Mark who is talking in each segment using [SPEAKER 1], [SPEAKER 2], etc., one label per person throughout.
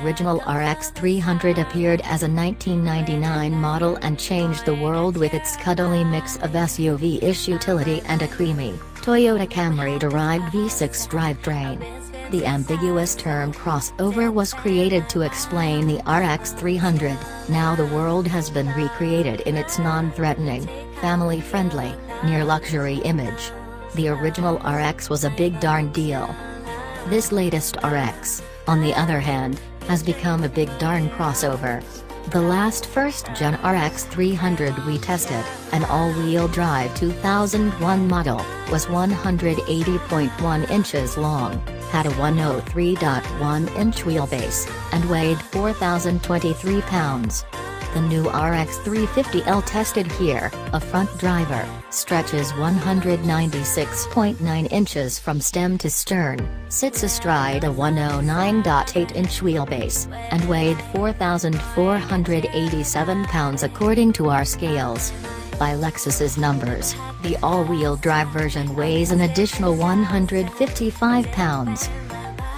[SPEAKER 1] original RX300 appeared as a 1999 model and changed the world with its cuddly mix of SUV-ish utility and a creamy, Toyota Camry-derived V6 drivetrain. The ambiguous term crossover was created to explain the RX300, now the world has been recreated in its non-threatening, family-friendly, near-luxury image. The original RX was a big darn deal. This latest RX, on the other hand, has become a big darn crossover. The last first-gen RX300 we tested, an all-wheel drive 2001 model, was 180.1 inches long, had a 103.1-inch wheelbase, and weighed 4,023 pounds. The new RX350L tested here, a front driver, stretches 196.9 inches from stem to stern, sits astride a 109.8-inch wheelbase, and weighed 4,487 pounds according to our scales. By Lexus's numbers, the all-wheel drive version weighs an additional 155 pounds.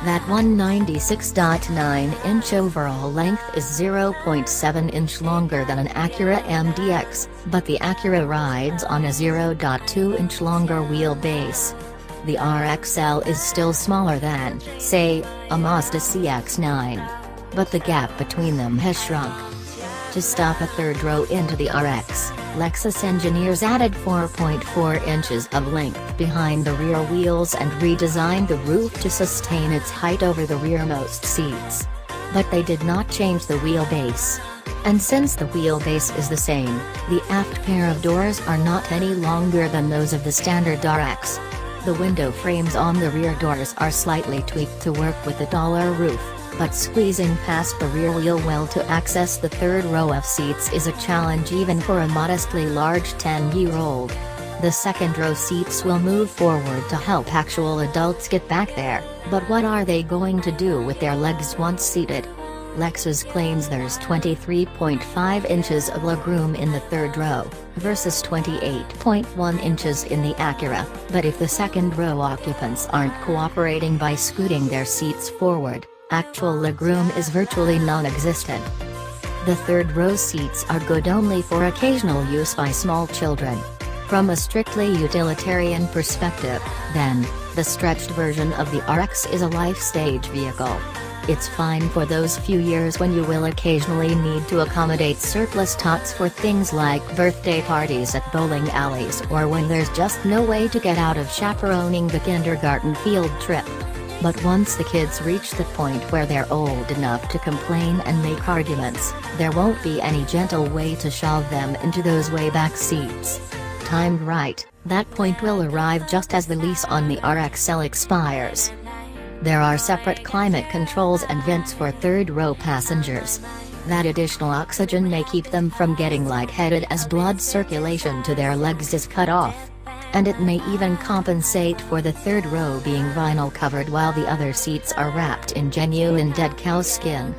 [SPEAKER 1] That 196.9-inch overall length is 0.7 inch longer than an Acura MDX, but the Acura rides on a 0.2 inch longer wheelbase. The RXL is still smaller than, say, a Mazda CX-9. But the gap between them has shrunk. To stuff a third row into the RX, Lexus engineers added 4.4 inches of length behind the rear wheels and redesigned the roof to sustain its height over the rearmost seats. But they did not change the wheelbase. And since the wheelbase is the same, the aft pair of doors are not any longer than those of the standard RX. The window frames on the rear doors are slightly tweaked to work with the taller roof, but squeezing past the rear wheel well to access the third row of seats is a challenge even for a modestly large 10-year-old. The second row seats will move forward to help actual adults get back there, but what are they going to do with their legs once seated? Lexus claims there's 23.5 inches of legroom in the third row, versus 28.1 inches in the Acura, but if the second row occupants aren't cooperating by scooting their seats forward, actual legroom is virtually non-existent. The third row seats are good only for occasional use by small children. From a strictly utilitarian perspective, then, the stretched version of the RX is a life stage vehicle. It's fine for those few years when you will occasionally need to accommodate surplus tots for things like birthday parties at bowling alleys or when there's just no way to get out of chaperoning the kindergarten field trip. But once the kids reach the point where they're old enough to complain and make arguments, there won't be any gentle way to shove them into those way-back seats. Timed right, that point will arrive just as the lease on the RXL expires. There are separate climate controls and vents for third-row passengers. That additional oxygen may keep them from getting lightheaded as blood circulation to their legs is cut off. And it may even compensate for the third row being vinyl-covered while the other seats are wrapped in genuine dead cow skin.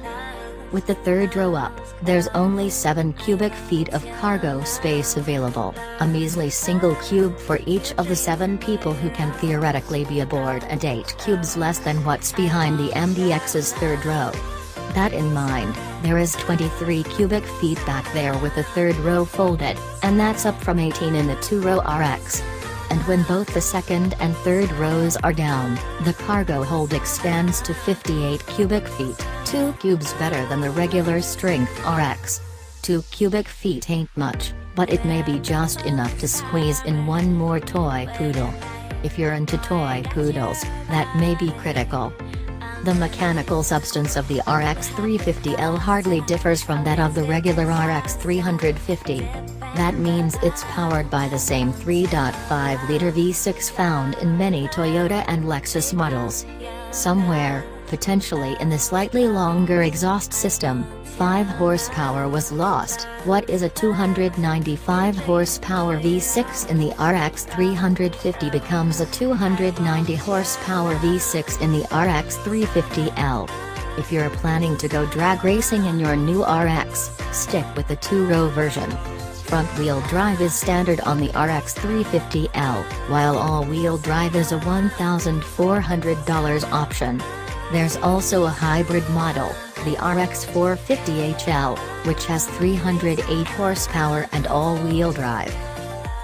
[SPEAKER 1] With the third row up, there's only 7 cubic feet of cargo space available, a measly single cube for each of the 7 people who can theoretically be aboard and 8 cubes less than what's behind the MDX's third row. That in mind, there is 23 cubic feet back there with the third row folded, and that's up from 18 in the 2-row RX. And when both the second and third rows are down, the cargo hold expands to 58 cubic feet, 2 cubes better than the regular strength RX. 2 cubic feet ain't much, but it may be just enough to squeeze in one more toy poodle. If you're into toy poodles, that may be critical. The mechanical substance of the RX350L hardly differs from that of the regular RX350. That means it's powered by the same 3.5-liter V6 found in many Toyota and Lexus models. Somewhere, potentially in the slightly longer exhaust system, 5 horsepower was lost. What is a 295 horsepower V6 in the RX350 becomes a 290 horsepower V6 in the RX350L. If you're planning to go drag racing in your new RX, stick with the 2-row version. Front-wheel drive is standard on the RX350L, while all-wheel drive is a $1,400 option. There's also a hybrid model, the RX450HL, which has 308 horsepower and all-wheel drive.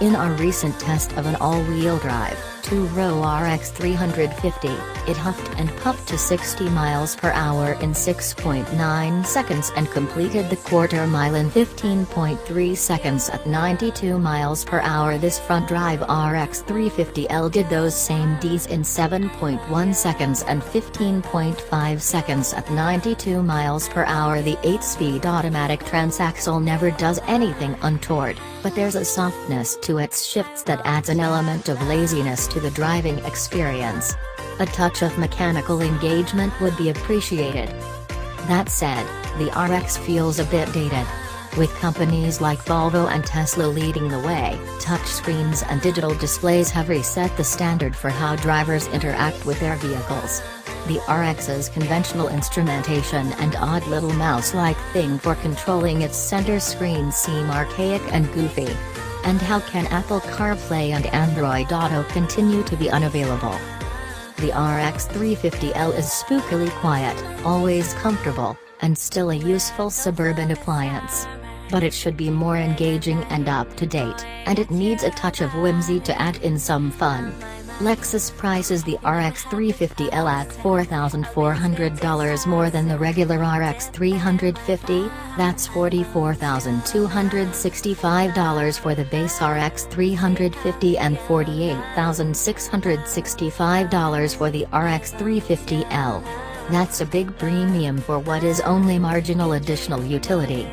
[SPEAKER 1] In our recent test of an all-wheel drive, two-row RX350, it huffed and puffed to 60 miles per hour in 6.9 seconds and completed the quarter mile in 15.3 seconds at 92 miles per hour. This front-drive RX350L did those same Ds in 7.1 seconds and 15.5 seconds at 92 miles per hour. The 8-speed automatic transaxle never does anything untoward, but there's a softness to its shifts that adds an element of laziness to the driving experience. A touch of mechanical engagement would be appreciated. That said, the RX feels a bit dated. With companies like Volvo and Tesla leading the way, touchscreens and digital displays have reset the standard for how drivers interact with their vehicles. The RX's conventional instrumentation and odd little mouse-like thing for controlling its center screen seem archaic and goofy. And how can Apple CarPlay and Android Auto continue to be unavailable? The RX350L is spookily quiet, always comfortable, and still a useful suburban appliance. But it should be more engaging and up-to-date, and it needs a touch of whimsy to add in some fun. Lexus prices the RX350L at $4,400 more than the regular RX350, that's $44,265 for the base RX350 and $48,665 for the RX350L. That's a big premium for what is only marginal additional utility.